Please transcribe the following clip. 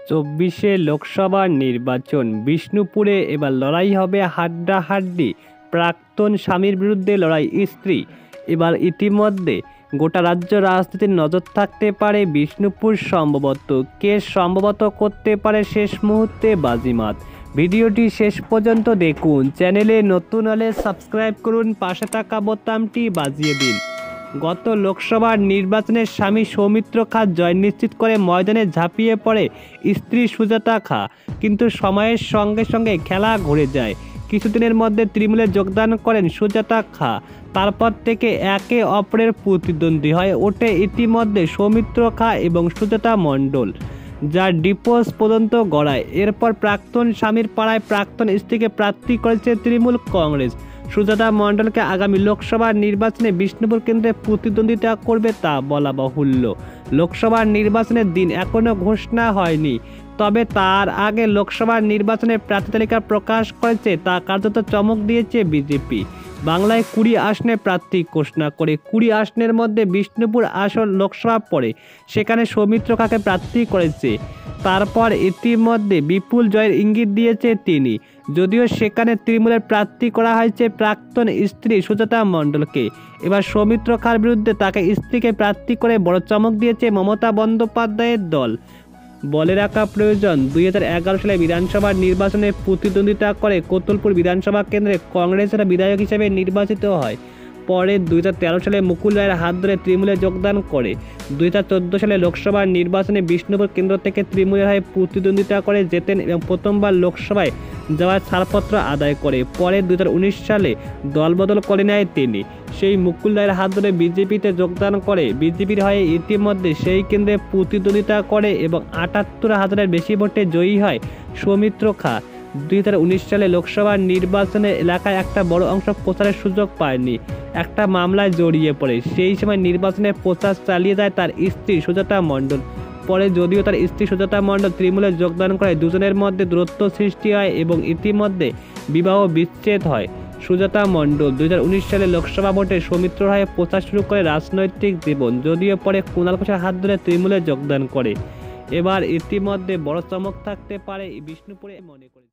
২৪শে লোকসভা নির্বাচন, বিষ্ণুপুরে এবার লড়াই হবে হাড্ডাহাড্ডি। প্রাক্তন স্বামীর বিরুদ্ধে লড়াই স্ত্রী। এবার ইতিমধ্যে গোটা রাজ্য রাজনীতির নজর থাকতে পারে বিষ্ণুপুর। সম্ভবত করতে পারে শেষ মুহূর্তে বাজিমাত। ভিডিওটি শেষ পর্যন্ত দেখুন। চ্যানেলে নতুন হলে সাবস্ক্রাইব করুন, পাশে থাকা বোতামটি বাজিয়ে দিন। গত লোকসভার নির্বাচনে স্বামী সৌমিত্র খাঁ জয় নিশ্চিত করে ময়দানে ঝাঁপিয়ে পড়ে স্ত্রী সুজাতা খাঁ, কিন্তু সময়ের সঙ্গে সঙ্গে খেলা ঘুরে যায়। কিছুদিনের মধ্যে তৃণমূলে যোগদান করেন সুজাতা খাঁ। তারপর থেকে একে অপরের প্রতিদ্বন্দ্বী হয়ে ওঠে ইতিমধ্যে সৌমিত্র খাঁ এবং সুজাতা মণ্ডল, যার ডিপোজ পর্যন্ত গড়ায়। এরপর প্রাক্তন স্বামীর পাড়ায় প্রাক্তন স্ত্রীকে প্রার্থী করেছে তৃণমূল কংগ্রেস। সুজাতা মণ্ডলকে আগামী লোকসভার নির্বাচনে বিষ্ণুপুর কেন্দ্রে প্রতিদ্বন্দ্বিতা করবে তা বলা বাহুল্য। লোকসভার নির্বাচনের দিন এখনও ঘোষণা হয়নি, তবে তার আগে লোকসভার নির্বাচনের প্রার্থী তালিকা প্রকাশ করেছে, তা কার্যত চমক দিয়েছে বিজেপি। বাংলায় 20 আসনে প্রার্থী ঘোষণা করে 20 আসনের মধ্যে বিষ্ণুপুর আসন লোকসভা পড়ে, সেখানে সৌমিত্র খাঁকে প্রার্থী করেছে। তারপর ইতিমধ্যে বিপুল জয়ের ইঙ্গিত দিয়েছে তিনি, যদিও সেখানে তৃণমূলের প্রার্থী করা হয়েছে প্রাক্তন স্ত্রী সুজাতা মণ্ডলকে। এবার সৌমিত্র খাঁর বিরুদ্ধে তাকে স্ত্রীকে প্রার্থী করে বড় চমক দিয়েছে মমতা বন্দ্যোপাধ্যায়ের দল। বলে রাখা প্রয়োজন, 2011 সালে বিধানসভা নির্বাচনে প্রতিদ্বন্দ্বিতা করে কোতুলপুর বিধানসভা কেন্দ্রে কংগ্রেসের বিধায়ক হিসেবে নির্বাচিত হয়। পরে 2013 সালে মুকুল রায়ের হাত ধরে তৃণমূলে যোগদান করে। 2014 সালে লোকসভার নির্বাচনে বিষ্ণুপুর কেন্দ্র থেকে তৃণমূলের হয়ে প্রতিদ্বন্দ্বিতা করে জেতেন এবং প্রথমবার লোকসভায় যাওয়ার ছাড়পত্র আদায় করে। পরে 2019 সালে দলবদল করে নেয় তিনি। সেই মুকুল রায়ের হাত ধরে বিজেপিতে যোগদান করে। বিজেপির হয়ে ইতিমধ্যে সেই কেন্দ্রে প্রতিদ্বন্দ্বিতা করে এবং 78,000-এর বেশি ভোটে জয়ী হয় সৌমিত্র খাঁ। 2019 সালে লোকসভা নির্বাচনে এলাকায় একটা বড় অংশ প্রচারের সুযোগ পায়নি, একটা মামলায় জড়িয়ে পড়ে। সেই সময় নির্বাচনের প্রচার চালিয়ে যায় তার স্ত্রী সুজাতা মণ্ডল। পরে যদিও তার স্ত্রী সুজাতা মণ্ডল তৃণমূলে যোগদান করে, দুজনের মধ্যে দূরত্ব সৃষ্টি হয় এবং ইতিমধ্যে বিবাহ বিচ্ছেদ হয়। সুজাতা মণ্ডল 2019 সালে লোকসভা ভোটে সৌমিত্র হয়ে প্রচার শুরু করে রাজনৈতিক জীবন, যদিও পরে কুণাল ঘোষের হাত ধরে তৃণমূলে যোগদান করে। এবার ইতিমধ্যে বড় চমক থাকতে পারে বিষ্ণুপুরে মনে করে।